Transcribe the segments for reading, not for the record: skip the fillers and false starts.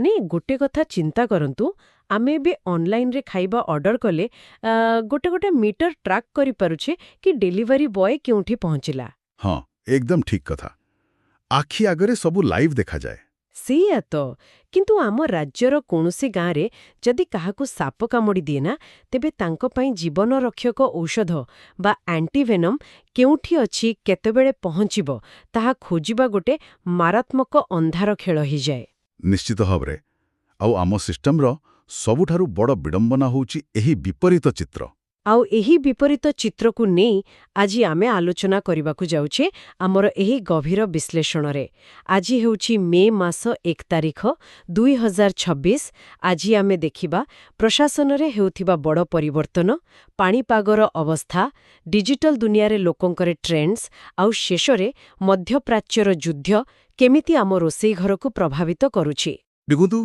ମାନେ ଗୋଟେ କଥା ଚିନ୍ତା କରନ୍ତୁ, ଆମେ ଏବେ ଅନଲାଇନରେ ଖାଇବା ଅର୍ଡର କଲେ ଗୋଟେ ଗୋଟେ ମିଟର ଟ୍ରାକ୍ କରିପାରୁଛେ କି ଡେଲିଭରି ବୟ କେଉଁଠି ପହଞ୍ଚିଲା। ହଁ, ଏକଦମ ଠିକ କଥା। ଆଖି ଆଗରେ ସବୁ ଲାଇଭ୍ ଦେଖାଯାଏ। ସେଇଆ ତ। କିନ୍ତୁ ଆମ ରାଜ୍ୟର କୌଣସି ଗାଁରେ ଯଦି କାହାକୁ ସାପ କାମୁଡ଼ି ଦିଏ ନା, ତେବେ ତାଙ୍କ ପାଇଁ ଜୀବନରକ୍ଷକ ଔଷଧ ବା ଆଣ୍ଟିଭେନମ୍ କେଉଁଠି ଅଛି, କେତେବେଳେ ପହଞ୍ଚିବ, ତାହା ଖୋଜିବା ଗୋଟେ ମାରାତ୍ମକ ଅନ୍ଧାର ଖେଳ ହେଇଯାଏ। ନିଶ୍ଚିତ ଭାବରେ। ଆଉ ଆମ ସିଷ୍ଟମର ସବୁଠାରୁ ବଡ଼ ବିଡ଼ମ୍ବନା ହେଉଛି ଏହି ବିପରୀତ ଚିତ୍ର। ଆଉ ଏହି ବିପରୀତ ଚିତ୍ରକୁ ନେଇ ଆଜି ଆମେ ଆଲୋଚନା କରିବାକୁ ଯାଉଛେ ଆମର ଏହି ଗଭୀର ବିଶ୍ଳେଷଣରେ। ଆଜି ହେଉଛି ମେ ମାସ 1 ତାରିଖ 2026। ଆଜି ଆମେ ଦେଖିବା ପ୍ରଶାସନରେ ହେଉଥିବା ବଡ଼ ପରିବର୍ତ୍ତନ, ପାଣିପାଗର ଅବସ୍ଥା, ଡିଜିଟାଲ ଦୁନିଆରେ ଲୋକଙ୍କର ଟ୍ରେଣ୍ଡସ୍, ଆଉ ଶେଷରେ ମଧ୍ୟପ୍ରାଚ୍ୟର ଯୁଦ୍ଧ କେମିତି ଆମ ରୋଷେଇ ଘରକୁ ପ୍ରଭାବିତ କରୁଛି। ଦେଖନ୍ତୁ,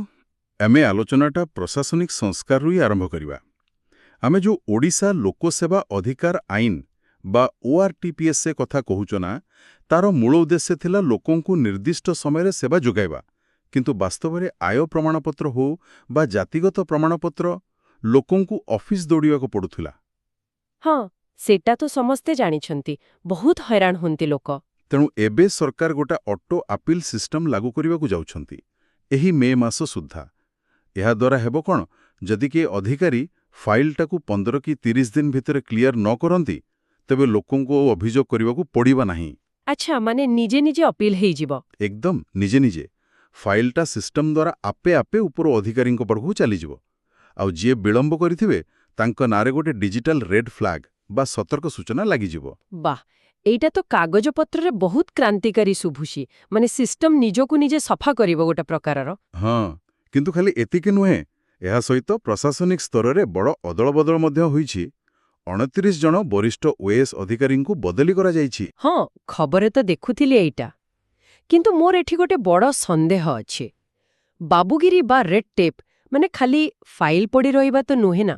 ଆମେ ଆଲୋଚନାଟା ପ୍ରଶାସନିକ ସଂସ୍କାରରୁ ହିଁ ଆରମ୍ଭ କରିବା। ଆମେ ଯେଉଁ ଓଡ଼ିଶା ଲୋକସେବା ଅଧିକାର ଆଇନ ବା ORTPSA କଥା କହୁଛ ନା, ତାର ମୂଳ ଉଦ୍ଦେଶ୍ୟ ଥିଲା ଲୋକଙ୍କୁ ନିର୍ଦ୍ଦିଷ୍ଟ ସମୟରେ ସେବା ଯୋଗାଇବା। କିନ୍ତୁ ବାସ୍ତବରେ ଆୟ ପ୍ରମାଣପତ୍ର ହେଉ ବା ଜାତିଗତ ପ୍ରମାଣପତ୍ର, ଲୋକଙ୍କୁ ଅଫିସ ଦୌଡ଼ିବାକୁ ପଡ଼ୁଥିଲା। ହଁ, ସେଟା ତ ସମସ୍ତେ ଜାଣିଛନ୍ତି। ବହୁତ ହଇରାଣ ହୁଅନ୍ତି ଲୋକ। ତେଣୁ ଏବେ ସରକାର ଗୋଟେ ଅଟୋ ଆପିଲ୍ ସିଷ୍ଟମ ଲାଗୁ କରିବାକୁ ଯାଉଛନ୍ତି ଏହି ମେ ମାସ ସୁଦ୍ଧା। ଏହାଦ୍ୱାରା ହେବ କ'ଣ, ଯଦି କିଏ ଅଧିକାରୀ ଫାଇଲଟାକୁ 15 କି 30 ଦିନ ଭିତରେ କ୍ଲିୟର ନ କରନ୍ତି, ତେବେ ଲୋକଙ୍କୁ ଅଭିଯୋଗ କରିବାକୁ ପଡ଼ିବ ନାହିଁ। ଆଚ୍ଛା, ମାନେ ନିଜେ ନିଜେ ଅପିଲ ହେଇଯିବ। ଏକଦମ ନିଜେ ନିଜେ ଫାଇଲଟା ସିଷ୍ଟମ ଦ୍ୱାରା ଆପେ ଆପେ ଉପର ଅଧିକାରୀଙ୍କ ପାଖକୁ ଚାଲିଯିବ। ଆଉ ଯିଏ ବିଳମ୍ବ କରିଥିବେ, ତାଙ୍କ ନାଁରେ ଗୋଟେ ଡିଜିଟାଲ ରେଡ୍ ଫ୍ଲାଗ ବା ସତର୍କ ସୂଚନା ଲାଗିଯିବ। ବାଃ, ଏଇଟା ତ କାଗଜପତ୍ରରେ ବହୁତ କ୍ରାନ୍ତିକାରୀ ଶୁଭୁଛି। ମାନେ ସିଷ୍ଟମ ନିଜକୁ ନିଜେ ସଫା କରିବ ଗୋଟେ ପ୍ରକାରର। ହଁ, କିନ୍ତୁ ଖାଲି ଏତିକି ନୁହେଁ, ଏହା ସହିତ ପ୍ରଶାସନିକ ସ୍ତରରେ ବଡ଼ ଅଦଳବଦଳ ମଧ୍ୟ ହୋଇଛି। 29 ଜଣ ବରିଷ୍ଠ OAS ଅଧିକାରୀଙ୍କୁ ବଦଳି କରାଯାଇଛି। ହଁ, ଖବରରେ ତ ଦେଖୁଥିଲି ଏଇଟା। କିନ୍ତୁ ମୋର ଏଠି ଗୋଟେ ବଡ଼ ସନ୍ଦେହ ଅଛି। ବାବୁଗିରି ବା ରେଡ୍ ଟେପ୍ ମାନେ ଖାଲି ଫାଇଲ ପଡ଼ି ରହିବା ତ ନୁହେଁ ନା।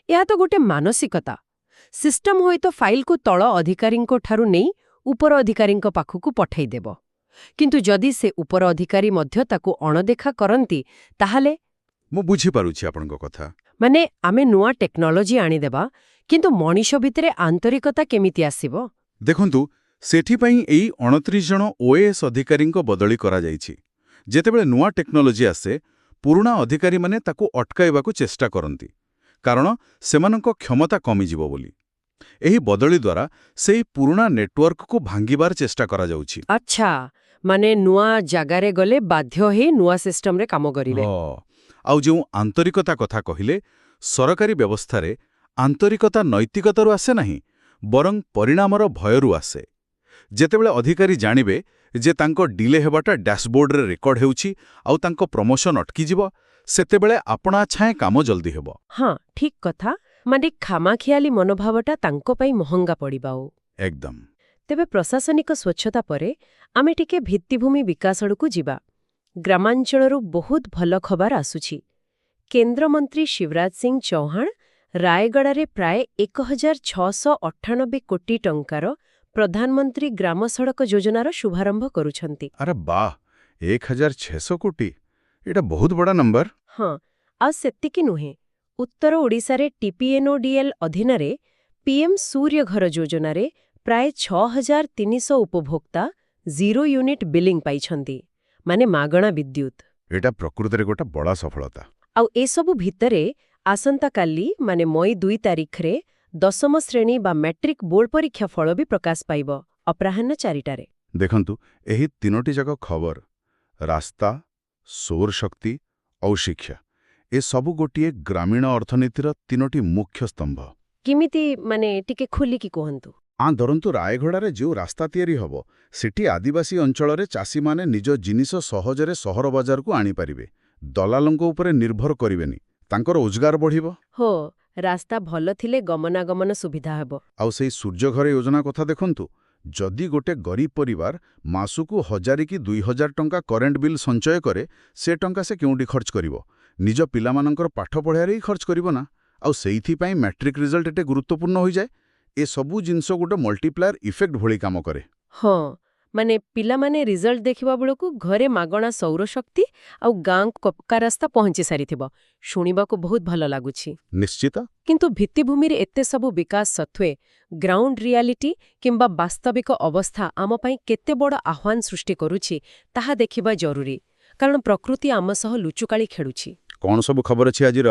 ଏହା ତ ଗୋଟେ ମାନସିକତା। ସିଷ୍ଟମ ହୁଏତ ଫାଇଲକୁ ତଳ ଅଧିକାରୀଙ୍କ ଠାରୁ ନେଇ ଉପର ଅଧିକାରୀଙ୍କ ପାଖକୁ ପଠାଇଦେବ। କିନ୍ତୁ ଯଦି ସେ ଉପର ଅଧିକାରୀ ମଧ୍ୟ ତାକୁ ଅଣଦେଖା କରନ୍ତି, ତାହେଲେ ମୁଁ ବୁଝିପାରୁଛି ଆପଣଙ୍କ କଥା। ମାନେ ଆମେ ନୂଆ ଟେକ୍ନୋଲୋଜି ଆଣିଦେବା, କିନ୍ତୁ ମଣିଷ ଭିତରେ ଆନ୍ତରିକତା କେମିତି ଆସିବ? ଦେଖନ୍ତୁ, ସେଥିପାଇଁ ଏଇ 29 ଜଣ OAS ଅଧିକାରୀଙ୍କ ବଦଳି କରାଯାଇଛି। ଯେତେବେଳେ ନୂଆ ଟେକ୍ନୋଲୋଜି ଆସେ, ପୁରୁଣା ଅଧିକାରୀମାନେ ତାକୁ ଅଟକାଇବାକୁ ଚେଷ୍ଟା କରନ୍ତି, କାରଣ ସେମାନଙ୍କ କ୍ଷମତା କମିଯିବ ବୋଲି। ଏହି ବଦଳି ଦ୍ୱାରା ସେହି ପୁରୁଣା ନେଟୱାର୍କକୁ ଭାଙ୍ଗିବାର ଚେଷ୍ଟା କରାଯାଉଛି। ଆଚ୍ଛା, ମାନେ ନୂଆ ଜାଗାରେ ଗଲେ ବାଧ୍ୟ ହେଇ ନୂଆ ସିଷ୍ଟମରେ କାମ କରିବେ। ହଁ, ଆଉ ଯେଉଁ ଆନ୍ତରିକତା କଥା କହିଲେ, ସରକାରୀ ବ୍ୟବସ୍ଥାରେ ଆନ୍ତରିକତା ନୈତିକତାରୁ ଆସେ ନାହିଁ, ବରଂ ପରିଣାମର ଭୟରୁ ଆସେ। ଯେତେବେଳେ ଅଧିକାରୀ ଜାଣିବେ ଯେ ତାଙ୍କ ଡିଲେ ହେବାଟା ଡ୍ୟାସବୋର୍ଡରେ ରେକର୍ଡ ହେଉଛି ଆଉ ତାଙ୍କ ପ୍ରମୋସନ ଅଟକିଯିବ, ସେତେବେଳେ ଆପଣାଛାଏଁ କାମ ଜଲ୍ଦି ହେବ। ହଁ, ଠିକ୍ କଥା। ମାନେ ଖାମାଖିଆଲି ମନୋଭାବଟା ତାଙ୍କ ପାଇଁ ମହଙ୍ଗା ପଡ଼ିବ। ଆଉ ଏକଦମ। ତେବେ ପ୍ରଶାସନିକ ସ୍ୱଚ୍ଛତା ପରେ ଆମେ ଟିକେ ଭିତ୍ତିଭୂମି ବିକାଶ ଆଡ଼କୁ ଯିବା। ଗ୍ରାମାଞ୍ଚଳରୁ ବହୁତ ଭଲ ଖବର ଆସୁଛି। କେନ୍ଦ୍ରମନ୍ତ୍ରୀ ଶିବରାଜ ସିଂ ଚୌହାନ ରାୟଗଡ଼ାରେ ପ୍ରାୟ 1698 କୋଟି ଟଙ୍କାର ପ୍ରଧାନମନ୍ତ୍ରୀ ଗ୍ରାମ ସଡ଼କ ଯୋଜନାର ଶୁଭାରମ୍ଭ କରୁଛନ୍ତି। ଆରେ ବାଃ, 1600 କୋଟି! ଏଇଟା ବହୁତ ବଡ଼ ନମ୍ବର। ହଁ, ଆଉ ସେତିକି ନୁହେଁ। ଉତ୍ତର ଓଡ଼ିଶାରେ TPNODL ଅଧୀନରେ PM ସୂର୍ଯ୍ୟଘର ଯୋଜନାରେ ପ୍ରାୟ 6300 ଉପଭୋକ୍ତା 0 ୟୁନିଟ୍ ବିଲିଂ ପାଇଛନ୍ତି, ମାନେ ମାଗଣା ବିଦ୍ୟୁତ୍। ଏଇଟା ପ୍ରକୃତରେ ଗୋଟେ ବଡ଼ ସଫଳତା। ଆଉ ଏସବୁ ଭିତରେ ଆସନ୍ତାକାଲି ମାନେ ମଇ 2 ତାରିଖରେ 10ମ ଶ୍ରେଣୀ ବା ମ୍ୟାଟ୍ରିକ୍ ବୋର୍ଡ ପରୀକ୍ଷା ଫଳ ବି ପ୍ରକାଶ ପାଇବ ଅପରାହ୍ନ 4ଟାରେ। ଦେଖନ୍ତୁ, ଏହି ତିନୋଟି ଯାକ ଖବର, ରାସ୍ତା, ସୌରଶକ୍ତି ଆଉ ଶିକ୍ଷା, ଏସବୁ ଗୋଟିଏ ଗ୍ରାମୀଣ ଅର୍ଥନୀତିର ତିନୋଟି ମୁଖ୍ୟ ସ୍ତମ୍ଭ। କେମିତି, ମାନେ ଟିକେ ଖୋଲିକି କୁହନ୍ତୁ। ଧରନ୍ତୁ, ରାୟଗଡ଼ାରେ ଯେଉଁ ରାସ୍ତା ତିଆରି ହେବ, ସେଠି ଆଦିବାସୀ ଅଞ୍ଚଳରେ ଚାଷୀମାନେ ନିଜ ଜିନିଷ ସହଜରେ ସହର ବଜାରକୁ ଆଣିପାରିବେ। ଦଲାଲଙ୍କ ଉପରେ ନିର୍ଭର କରିବେନି, ତାଙ୍କର ରୋଜଗାର ବଢ଼ିବ। ହୋ, ରାସ୍ତା ଭଲ ଥିଲେ ଗମନାଗମନ ସୁବିଧା ହେବ। ଆଉ ସେଇ ସୂର୍ଯ୍ୟଘର ଯୋଜନା କଥା ଦେଖନ୍ତୁ, ଯଦି ଗୋଟେ ଗରିବ ପରିବାର ମାସକୁ 1000 କି 2000 ଟଙ୍କା କରେଣ୍ଟ ବିଲ୍ ସଞ୍ଚୟ କରେ, ସେ ଟଙ୍କା ସେ କେଉଁଠି ଖର୍ଚ୍ଚ କରିବ? ନିଜ ପିଲାମାନଙ୍କର ପାଠ ପଢ଼ାରେ ହିଁ ଖର୍ଚ୍ଚ କରିବ ନା। ଆଉ ସେଇଥିପାଇଁ ମ୍ୟାଟ୍ରିକ୍ ରେଜଲ୍ଟ ଏତେ ଗୁରୁତ୍ୱପୂର୍ଣ୍ଣ ହୋଇଯାଏ। ଏସବୁ ଜିନିଷ ଗୋଟେ ମଲ୍ଟିପ୍ଲାୟର ଇଫେକ୍ଟ ଭଳି କାମ କରେ। ହଁ, ମାନେ ପିଲାମାନେ ରିଜଲ୍ଟ ଦେଖିବା ବେଳକୁ ଘରେ ମାଗଣା ସୌରଶକ୍ତି ଆଉ ଗାଁକୁ ପକ୍କା ରାସ୍ତା ପହଞ୍ଚି ସାରିଥିବ। ଶୁଣିବାକୁ ବହୁତ ଭଲ ଲାଗୁଛି। ନିଶ୍ଚିତ। କିନ୍ତୁ ଭିତ୍ତିଭୂମିରେ ଏତେ ସବୁ ବିକାଶ ସତ୍ତ୍ୱେ ଗ୍ରାଉଣ୍ଡ ରିଆଲିଟି କିମ୍ବା ବାସ୍ତବିକ ଅବସ୍ଥା ଆମ ପାଇଁ କେତେ ବଡ଼ ଆହ୍ୱାନ ସୃଷ୍ଟି କରୁଛି ତାହା ଦେଖିବା ଜରୁରୀ। କାରଣ ପ୍ରକୃତି ଆମ ସହ ଲୁଚୁକାଳି ଖେଳୁଛି। କଣ ସବୁ ଖବର ଅଛି ଆଜିର?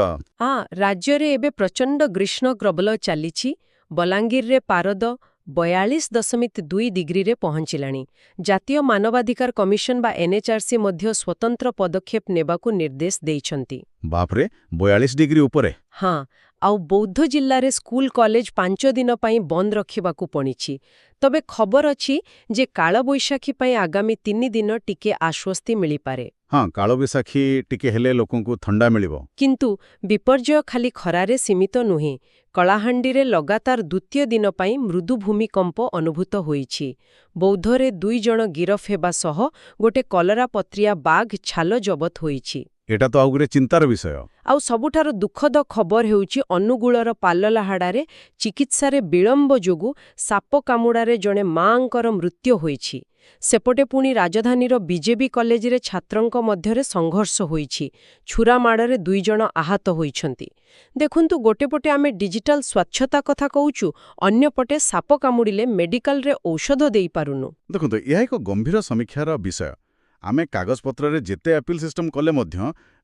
ରାଜ୍ୟରେ ଏବେ ପ୍ରଚଣ୍ଡ ଗ୍ରୀଷ୍ମ ପ୍ରବଳ ଚାଲିଛି। ବଲାଙ୍ଗୀରରେ ପାରଦ 42.2 ଡିଗ୍ରୀରେ ପହଞ୍ଚିଲାଣି। ଜାତୀୟ ମାନବାଧିକାର କମିଶନ ବା NHRC ମଧ୍ୟ ସ୍ୱତନ୍ତ୍ର ପଦକ୍ଷେପ ନେବାକୁ ନିର୍ଦ୍ଦେଶ ଦେଇଛନ୍ତି। ବାପରେ, 42 ଡିଗ୍ରୀ ଉପରେ? ହଁ, ଆଉ ବୌଦ୍ଧ ଜିଲ୍ଲାରେ ସ୍କୁଲ କଲେଜ 5 ଦିନ ପାଇଁ ବନ୍ଦ ରଖିବାକୁ ପଡ଼ିଛି। ତବେ ଖବର ଅଛି ଯେ କାଳବୈଶାଖୀ ପାଇଁ ଆଗାମୀ 3 ଦିନ ଟିକେ ଆଶ୍ୱସ୍ତି ମିଳିପାରେ। ହଁ, କାଳବୈଶାଖୀ ଟିକେ ହେଲେ ଲୋକଙ୍କୁ ଥଣ୍ଡା ମିଳିବ। କିନ୍ତୁ ବିପର୍ଯ୍ୟୟ ଖାଲି ଖରାରେ ସୀମିତ ନୁହେଁ। କଳାହାଣ୍ଡିରେ ଲଗାତାର ଦ୍ୱିତୀୟ ଦିନ ପାଇଁ ମୃଦୁ ଭୂମିକମ୍ପ ଅନୁଭୂତ ହୋଇଛି। ବୌଦ୍ଧରେ 2 ଜଣ ଗିରଫ ହେବା ସହ ଗୋଟେ କଲରାପତ୍ରିଆ ବାଘ ଛାଲ ଜବତ ହୋଇଛି। ଏଟା ତ ଆଉ ଗୋଟେ ଚିନ୍ତାର ବିଷୟ। ଆଉ ସବୁଠାରୁ ଦୁଃଖଦ ଖବର ହେଉଛି ଅନୁଗୁଳର ପାଲଲାହାଡ଼ାରେ ଚିକିତ୍ସାରେ ବିଳମ୍ବ ଯୋଗୁଁ ସାପ କାମୁଡ଼ାରେ ଜଣେ ମାଆଙ୍କର ମୃତ୍ୟୁ ହୋଇଛି। ସେପଟେ ପୁଣି ରାଜଧାନୀର ବିଜେବି କଲେଜରେ ଛାତ୍ରଙ୍କ ମଧ୍ୟରେ ସଂଘର୍ଷ ହୋଇଛି। ଛୁରା ମାଡ଼ରେ 2 ଜଣ ଆହତ ହୋଇଛନ୍ତି। ଦେଖନ୍ତୁ, ଗୋଟେପଟେ ଆମେ ଡିଜିଟାଲ ସ୍ୱଚ୍ଛତା କଥା କହୁଛୁ, ଅନ୍ୟପଟେ ସାପ କାମୁଡ଼ିଲେ ମେଡିକାଲରେ ଔଷଧ ଦେଇପାରୁନୁ। ଦେଖନ୍ତୁ, ଏହା ଏକ ଗମ୍ଭୀର ସମୀକ୍ଷାର ବିଷୟ। ଆମେ କାଗଜପତ୍ରରେ ଯେତେ ଆପିଲ ସିଷ୍ଟମ କଲେ ମଧ୍ୟ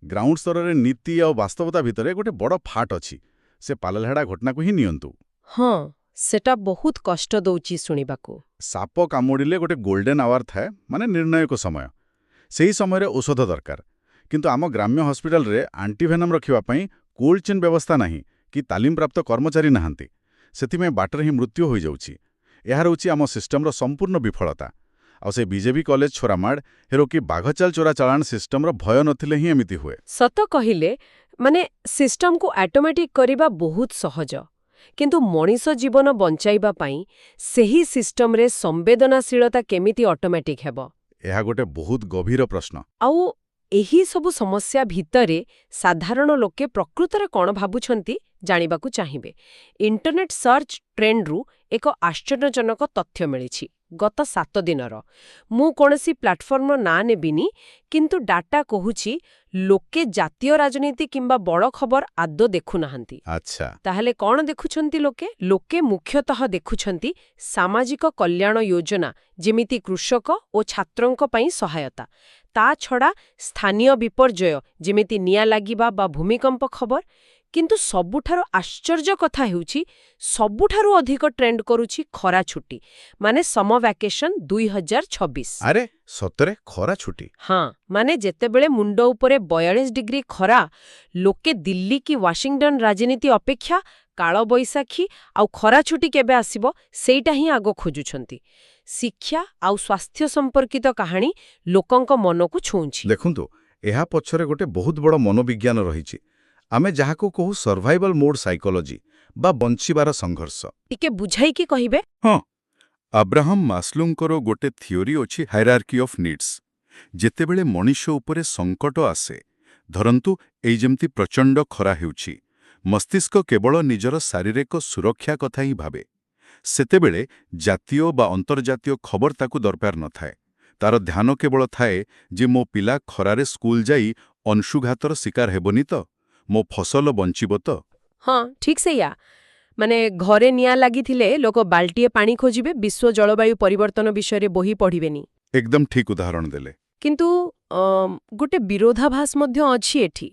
ଗ୍ରାଉଣ୍ଡ ସ୍ତରରେ ନୀତି ଆଉ ବାସ୍ତବତା ଭିତରେ ଗୋଟେ ବଡ଼ ଫାଟ ଅଛି। ସେ ପାଲଲହାଡ଼ା ଘଟଣାକୁ ହିଁ ନିଅନ୍ତୁ। ହଁ, ସେଟା ବହୁତ କଷ୍ଟ ଦଉଛି ଶୁଣିବାକୁ। ସାପ କାମୁଡ଼ିଲେ ଗୋଟେ ଗୋଲ୍ଡେନ୍ ଆୱାର ଥାଏ, ମାନେ ନିର୍ଣ୍ଣାୟକ ସମୟ। ସେହି ସମୟରେ ଔଷଧ ଦରକାର। କିନ୍ତୁ ଆମ ଗ୍ରାମ୍ୟ ହସ୍ପିଟାଲରେ ଆଣ୍ଟିଭେନମ୍ ରଖିବା ପାଇଁ କୋଲ୍ଡ ଚେନ୍ ବ୍ୟବସ୍ଥା ନାହିଁ କି ତାଲିମପ୍ରାପ୍ତ କର୍ମଚାରୀ ନାହାନ୍ତି। ସେଥିପାଇଁ ବାଟରେ ହିଁ ମୃତ୍ୟୁ ହୋଇଯାଉଛି। ଏହା ହେଉଛି ଆମ ସିଷ୍ଟମର ସମ୍ପୂର୍ଣ୍ଣ ବିଫଳତା। ଆଉ ସେ ବିଜେବି କଲେଜ ଛୋରାମାଡ଼ ହେରୋ କି ବାଘଚାଲ ଚୋରା ଚାଲାଣ ସିଷ୍ଟମର ଭୟ ନଥିଲେ ହିଁ ଏମିତି ହୁଏ। ସତ କହିଲେ, ମାନେ ସିଷ୍ଟମକୁ ଅଟୋମେଟିକ୍ କରିବା ବହୁତ ସହଜ। କିନ୍ତୁ ମଣିଷ ଜୀବନ ବଞ୍ଚାଇବା ପାଇଁ ସେହି ସିଷ୍ଟମରେ ସମ୍ବେଦନଶୀଳତା କେମିତି ଅଟୋମେଟିକ୍ ହେବ? ଏହା ଗୋଟେ ବହୁତ ଗଭୀର ପ୍ରଶ୍ନ। ଆଉ ଏହି ସବୁ ସମସ୍ୟା ଭିତରେ ସାଧାରଣ ଲୋକେ ପ୍ରକୃତରେ କ'ଣ ଭାବୁଛନ୍ତି ଜାଣିବାକୁ ଚାହିଁବେ। ଇଣ୍ଟରନେଟ୍ ସର୍ଚ୍ଚ ଟ୍ରେଣ୍ଡରୁ ଏକ ଆଶ୍ଚର୍ଯ୍ୟଜନକ ତଥ୍ୟ ମିଳିଛି। ଗତ 7 ଦିନର। ମୁଁ କୌଣସି ପ୍ଲାଟଫର୍ମର ନାଁ ନେବିନି, କିନ୍ତୁ ଡାଟା କହୁଛି ଲୋକେ ଜାତୀୟ ରାଜନୀତି କିମ୍ବା ବଡ଼ ଖବର ଆଦୌ ଦେଖୁନାହାନ୍ତି। ଆଚ୍ଛା। ତାହେଲେ କ'ଣ ଦେଖୁଛନ୍ତି ଲୋକେ? ଲୋକେ ମୁଖ୍ୟତଃ ଦେଖୁଛନ୍ତି ସାମାଜିକ କଲ୍ୟାଣ ଯୋଜନା, ଯେମିତି କୃଷକ ଓ ଛାତ୍ରଙ୍କ ପାଇଁ ସହାୟତା। ତା ଛଡ଼ା ସ୍ଥାନୀୟ ବିପର୍ଯ୍ୟୟ, ଯେମିତି ନିଆଁ ଲାଗିବା ବା ଭୂମିକମ୍ପ ଖବର। କିନ୍ତୁ ସବୁଠାରୁ ଆଶ୍ଚର୍ଯ୍ୟ କଥା ହେଉଛି, ସବୁଠାରୁ ଅଧିକ ଟ୍ରେଣ୍ଡ କରୁଛି ଖରା ଛୁଟି, ମାନେ ସମର ଭ୍ୟାକେସନ 2026। ଆରେ ସତରେ ଖରା ଛୁଟି? ହଁ, ମାନେ ଯେତେବେଳେ ମୁଣ୍ଡ ଉପରେ 42 ଡିଗ୍ରୀ ଖରା, ଲୋକେ ଦିଲ୍ଲୀ କି ୱାଶିଂଟନ ରାଜନୀତି ଅପେକ୍ଷା କାଳବୈଶାଖୀ ଆଉ ଖରା ଛୁଟି କେବେ ଆସିବ ସେଇଟା ହିଁ ଆଗ ଖୋଜୁଛନ୍ତି। ଶିକ୍ଷା ଆଉ ସ୍ୱାସ୍ଥ୍ୟ ସମ୍ପର୍କିତ କାହାଣୀ ଲୋକଙ୍କ ମନକୁ ଛୁଉଁଛି। ଦେଖନ୍ତୁ, ଏହା ପଛରେ ଗୋଟେ ବହୁତ ବଡ଼ ମନୋବିଜ୍ଞାନ ରହିଛି। ଆମେ ଯାହାକୁ କହୁ ସର୍ଭାଇଭାଲ ମୋଡ୍ ସାଇକୋଲୋଜି ବା ବଞ୍ଚିବାର ସଂଘର୍ଷ। ଟିକେ ବୁଝାଇକି କହିବେ? ହଁ, ଆବ୍ରାହମ ମାସ୍ଲୋଙ୍କର ଗୋଟେ ଥିଓରି ଅଛି, ହାଇରାର୍କି ଅଫ୍ ନିଡ୍ସ। ଯେତେବେଳେ ମଣିଷ ଉପରେ ସଙ୍କଟ ଆସେ, ଧରନ୍ତୁ ଏଇ ଯେମିତି ପ୍ରଚଣ୍ଡ ଖରା ହେଉଛି, ମସ୍ତିଷ୍କ କେବଳ ନିଜର ଶାରୀରିକ ସୁରକ୍ଷା କଥା ହିଁ ଭାବେ। ସେତେବେଳେ ଜାତୀୟ ବା ଅନ୍ତର୍ଜାତୀୟ ଖବର ତାକୁ ଦରକାର ନଥାଏ। ତାର ଧ୍ୟାନ କେବଳ ଥାଏ ଯେ ମୋ ପିଲା ଖରାରେ ସ୍କୁଲ ଯାଇ ଅଂଶୁଘାତର ଶିକାର ହେବନି ତ, ମୋ ଫସଲ ବଞ୍ଚିବ ତ। ହଁ, ଠିକ୍ ସେଇଆ। ମାନେ ଘରେ ନିଆଁ ଲାଗିଥିଲେ ଲୋକ ବାଲ୍ଟିଏ ପାଣି ଖୋଜିବେ, ବିଶ୍ୱ ଜଳବାୟୁ ପରିବର୍ତ୍ତନ ବିଷୟରେ ବହି ପଢ଼ିବେନି। ଏକଦମ ଠିକ୍ ଉଦାହରଣ ଦେଲେ। କିନ୍ତୁ ଗୋଟେ ବିରୋଧାଭାସ ମଧ୍ୟ ଅଛି ଏଠି।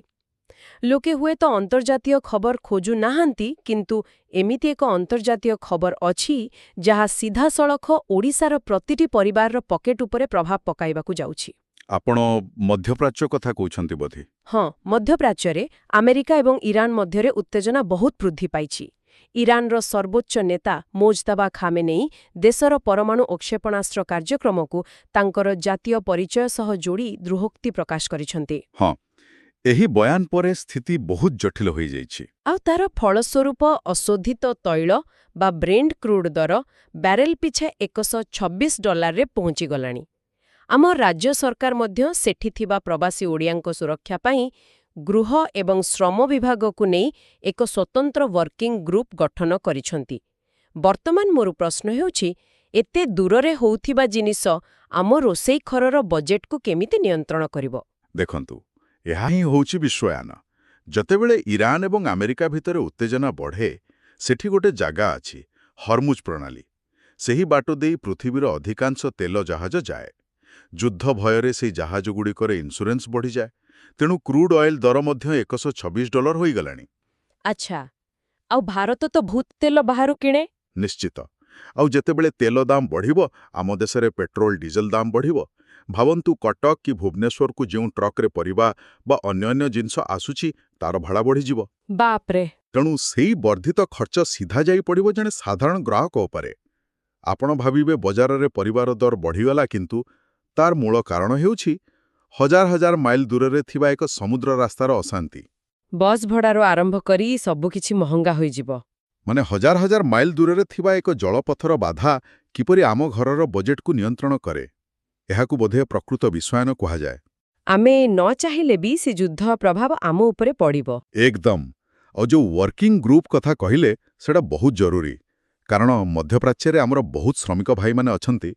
ଲୋକେ ହୁଏତ ଅନ୍ତର୍ଜାତୀୟ ଖବର ଖୋଜୁ ନାହାନ୍ତି, କିନ୍ତୁ ଏମିତି ଏକ ଅନ୍ତର୍ଜାତୀୟ ଖବର ଅଛି ଯାହା ସିଧାସଳଖ ଓଡ଼ିଶାର ପ୍ରତିଟି ପରିବାରର ପକେଟ ଉପରେ ପ୍ରଭାବ ପକାଇବାକୁ ଯାଉଛି। ଆପଣ ମଧ୍ୟପ୍ରାଚ୍ୟ କଥା କହୁଛନ୍ତି ବୋଧେ? ହଁ, ମଧ୍ୟପ୍ରାଚ୍ୟରେ ଆମେରିକା ଏବଂ ଇରାନ ମଧ୍ୟରେ ଉତ୍ତେଜନା ବହୁତ ବୃଦ୍ଧି ପାଇଛି। ଇରାନର ସର୍ବୋଚ୍ଚ ନେତା ମୋଜତବା ଖାମେନେଇ ଦେଶର ପରମାଣୁ କ୍ଷେପଣାସ୍ତ୍ର କାର୍ଯ୍ୟକ୍ରମକୁ ତାଙ୍କର ଜାତୀୟ ପରିଚୟ ସହ ଯୋଡ଼ି ଦୃଢ଼ୋକ୍ତି ପ୍ରକାଶ କରିଛନ୍ତି। ହଁ, ଏହି ବୟାନ ପରେ ସ୍ଥିତି ବହୁତ ଜଟିଳ ହୋଇଯାଇଛି। ଆଉ ତାର ଫଳସ୍ୱରୂପ ଅଶୋଧିତ ତୈଳ ବା ବ୍ରେଣ୍ଡ କ୍ରୁଡ୍ ଦର ବ୍ୟାରେଲ ପିଛା $126ରେ ପହଞ୍ଚିଗଲାଣି। ଆମ ରାଜ୍ୟ ସରକାର ମଧ୍ୟ ସେଠି ଥିବା ପ୍ରବାସୀ ଓଡ଼ିଆଙ୍କ ସୁରକ୍ଷା ପାଇଁ ଗୃହ ଏବଂ ଶ୍ରମ ବିଭାଗକୁ ନେଇ ଏକ ସ୍ୱତନ୍ତ୍ର ୱାର୍କିଂ ଗ୍ରୁପ ଗଠନ କରିଛନ୍ତି। ବର୍ତ୍ତମାନ ମୋର ପ୍ରଶ୍ନ ହେଉଛି, ଏତେ ଦୂରରେ ହୋଉଥିବା ଜିନିଷ ଆମ ରୋଷେଇ ଘରର ବଜେଟକୁ କେମିତି ନିୟନ୍ତ୍ରଣ କରିବ? ଦେଖନ୍ତୁ, ଏହା ହିଁ ହେଉଛି ବିଶ୍ୱୟାନ। ଯେତେବେଳେ ଇରାନ ଏବଂ ଆମେରିକା ଭିତରେ ଉତ୍ତେଜନା ବଢ଼େ, ସେଠି ଗୋଟେ ଜାଗା ଅଛି, ହର୍ମୁଜ୍ ପ୍ରଣାଳୀ। ସେହି ବାଟ ଦେଇ ପୃଥିବୀର ଅଧିକାଂଶ ତେଲ ଜାହାଜ ଯାଏ। ଯୁଦ୍ଧ ଭୟରେ ସେହି ଜାହାଜଗୁଡ଼ିକରେ ଇନ୍ସୁରାନ୍ସ ବଢ଼ିଯାଏ। ତେଣୁ କ୍ରୁଡ୍ ଅଏଲ୍ ଦର ମଧ୍ୟ $126 ହୋଇଗଲାଣି। ଆଚ୍ଛା, ଆଉ ଭାରତ ତ ଭୂତ ତେଲ ବାହାରୁ କିଣେ। ନିଶ୍ଚିତ। ଆଉ ଯେତେବେଳେ ତେଲ ଦାମ ବଢ଼ିବ, ଆମ ଦେଶରେ ପେଟ୍ରୋଲ ଡିଜେଲ ଦାମ ବଢ଼ିବ। ଭାବନ୍ତୁ, କଟକ କି ଭୁବନେଶ୍ୱରକୁ ଯେଉଁ ଟ୍ରକରେ ପରିବା ବା ଅନ୍ୟାନ୍ୟ ଜିନିଷ ଆସୁଛି, ତାର ଭଡ଼ା ବଢ଼ିଯିବ। ବାପ୍ରେ। ତେଣୁ ସେହି ବର୍ଦ୍ଧିତ ଖର୍ଚ୍ଚ ସିଧା ଯାଇ ପଡ଼ିବ ଜଣେ ସାଧାରଣ ଗ୍ରାହକ ଉପରେ। ଆପଣ ଭାବିବେ ବଜାରରେ ପରିବାର ଦର ବଢ଼ିଗଲା, କିନ୍ତୁ ତାର ମୂଳ କାରଣ ହେଉଛି ହଜାର ହଜାର ମାଇଲ ଦୂରରେ ଥିବା ଏକ ସମୁଦ୍ର ରାସ୍ତାର ଅଶାନ୍ତି। ବସ୍ ଭଡ଼ାରୁ ଆରମ୍ଭ କରି ସବୁକିଛି ମହଙ୍ଗା ହୋଇଯିବ। ମାନେ ହଜାର ହଜାର ମାଇଲ ଦୂରରେ ଥିବା ଏକ ଜଳପଥର ବାଧା କିପରି ଆମ ଘରର ବଜେଟକୁ ନିୟନ୍ତ୍ରଣ କରେ, ଏହାକୁ ବୋଧେ ପ୍ରକୃତ ବିଶ୍ୱୟାନ କୁହାଯାଏ। ଆମେ ନ ଚାହିଁଲେ ବି ସେ ଯୁଦ୍ଧ ପ୍ରଭାବ ଆମ ଉପରେ ପଡ଼ିବ। ଏକଦମ। ଆଉ ଯେଉଁ ୱାର୍କିଂ ଗ୍ରୁପ୍ କଥା କହିଲେ, ସେଇଟା ବହୁତ ଜରୁରୀ। କାରଣ ମଧ୍ୟପ୍ରାଚ୍ୟରେ ଆମର ବହୁତ ଶ୍ରମିକ ଭାଇମାନେ ଅଛନ୍ତି।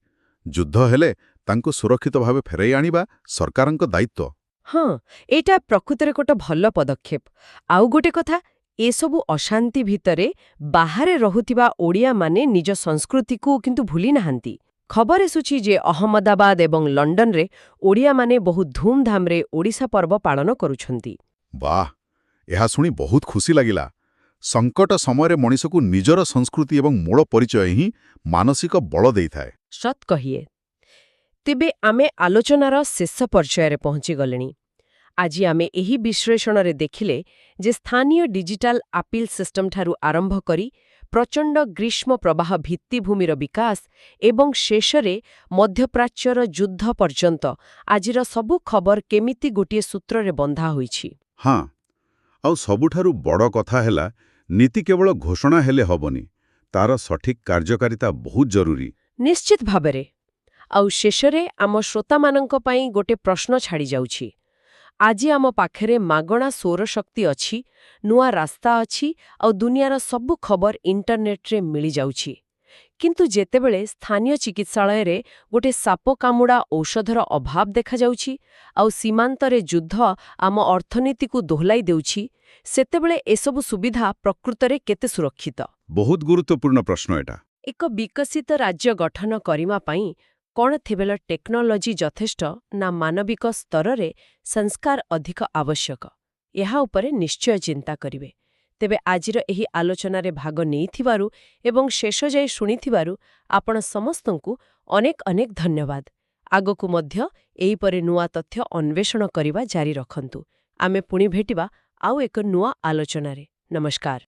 ଯୁଦ୍ଧ ହେଲେ ତାଙ୍କୁ ସୁରକ୍ଷିତ ଭାବେ ଫେରାଇ ଆଣିବା ସରକାରଙ୍କ ଦାୟିତ୍ୱ। ହଁ, ଏଇଟା ପ୍ରକୃତରେ ଗୋଟେ ଭଲ ପଦକ୍ଷେପ। ଆଉ ଗୋଟେ କଥା, ଏସବୁ ଅଶାନ୍ତି ଭିତରେ ବାହାରେ ରହୁଥିବା ଓଡ଼ିଆମାନେ ନିଜ ସଂସ୍କୃତିକୁ କିନ୍ତୁ ଭୁଲି ନାହାନ୍ତି। ଖବର ଆସୁଛି ଯେ ଅହମ୍ମଦାବାଦ ଏବଂ ଲଣ୍ଡନରେ ଓଡ଼ିଆମାନେ ବହୁତ ଧୁମଧାମରେ ଓଡ଼ିଶା ପର୍ବ ପାଳନ କରୁଛନ୍ତି। ବାଃ, ଏହା ଶୁଣି ବହୁତ ଖୁସି ଲାଗିଲା। ସଙ୍କଟ ସମୟରେ ମଣିଷକୁ ନିଜର ସଂସ୍କୃତି ଏବଂ ମୂଳ ପରିଚୟ ହିଁ ମାନସିକ ବଳ ଦେଇଥାଏ। ସତ୍ କହିଏ। ତେବେ ଆମେ ଆଲୋଚନାର ଶେଷ ପର୍ଯ୍ୟାୟରେ ପହଞ୍ଚିଗଲେଣି। ଆଜି ଆମେ ଏହି ବିଶ୍ଳେଷଣରେ ଦେଖିଲେ ଯେ ସ୍ଥାନୀୟ ଡିଜିଟାଲ ଆପିଲ୍ ସିଷ୍ଟମଠାରୁ ଆରମ୍ଭ କରି ପ୍ରଚଣ୍ଡ ଗ୍ରୀଷ୍ମ ପ୍ରବାହ ଭିତ୍ତିଭୂମିର ବିକାଶ ଏବଂ ଶେଷରେ ମଧ୍ୟପ୍ରାଚ୍ୟର ଯୁଦ୍ଧ ପର୍ଯ୍ୟନ୍ତ ଆଜିର ସବୁ ଖବର କେମିତି ଗୋଟିଏ ସୂତ୍ରରେ ବନ୍ଧା ହୋଇଛି। ହଁ, ଆଉ ସବୁଠାରୁ ବଡ଼ କଥା ହେଲା, ନୀତି କେବଳ ଘୋଷଣା ହେଲେ ହବନି, ତାର ସଠିକ୍ କାର୍ଯ୍ୟକାରିତା ବହୁତ ଜରୁରୀ। ନିଶ୍ଚିତ ଭାବରେ। ଆଉ ଶେଷରେ ଆମ ଶ୍ରୋତାମାନଙ୍କ ପାଇଁ ଗୋଟେ ପ୍ରଶ୍ନ ଛାଡ଼ିଯାଉଛି। ଆଜି ଆମ ପାଖରେ ମାଗଣା ସୌରଶକ୍ତି ଅଛି, ନୂଆ ରାସ୍ତା ଅଛି, ଆଉ ଦୁନିଆର ସବୁ ଖବର ଇଣ୍ଟରନେଟ୍ରେ ମିଳିଯାଉଛି। କିନ୍ତୁ ଯେତେବେଳେ ସ୍ଥାନୀୟ ଚିକିତ୍ସାଳୟରେ ଗୋଟେ ସାପ କାମୁଡ଼ା ଔଷଧର ଅଭାବ ଦେଖାଯାଉଛି, ଆଉ ସୀମାନ୍ତରେ ଯୁଦ୍ଧ ଆମ ଅର୍ଥନୀତିକୁ ଦୋହଲାଇ ଦେଉଛି, ସେତେବେଳେ ଏସବୁ ସୁବିଧା ପ୍ରକୃତରେ କେତେ ସୁରକ୍ଷିତ? ବହୁତ ଗୁରୁତ୍ୱପୂର୍ଣ୍ଣ ପ୍ରଶ୍ନ ଏଟା। ଏକ ବିକଶିତ ରାଜ୍ୟ ଗଠନ କରିବା ପାଇଁ କ'ଣ ଥିବେଳ ଟେକ୍ନୋଲୋଜି ଯଥେଷ୍ଟ, ନା ମାନବିକ ସ୍ତରରେ ସଂସ୍କାର ଅଧିକ ଆବଶ୍ୟକ? ଏହା ଉପରେ ନିଶ୍ଚୟ ଚିନ୍ତା କରିବେ। ତେବେ ଆଜିର ଏହି ଆଲୋଚନାରେ ଭାଗ ନେଇଥିବାରୁ ଏବଂ ଶେଷ ଯାଏ ଶୁଣିଥିବାରୁ ଆପଣ ସମସ୍ତଙ୍କୁ ଅନେକ ଅନେକ ଧନ୍ୟବାଦ। ଆଗକୁ ମଧ୍ୟ ଏହିପରି ନୂଆ ତଥ୍ୟ ଅନ୍ୱେଷଣ କରିବା ଜାରି ରଖନ୍ତୁ। ଆମେ ପୁଣି ଭେଟିବା ଆଉ ଏକ ନୂଆ ଆଲୋଚନାରେ। ନମସ୍କାର।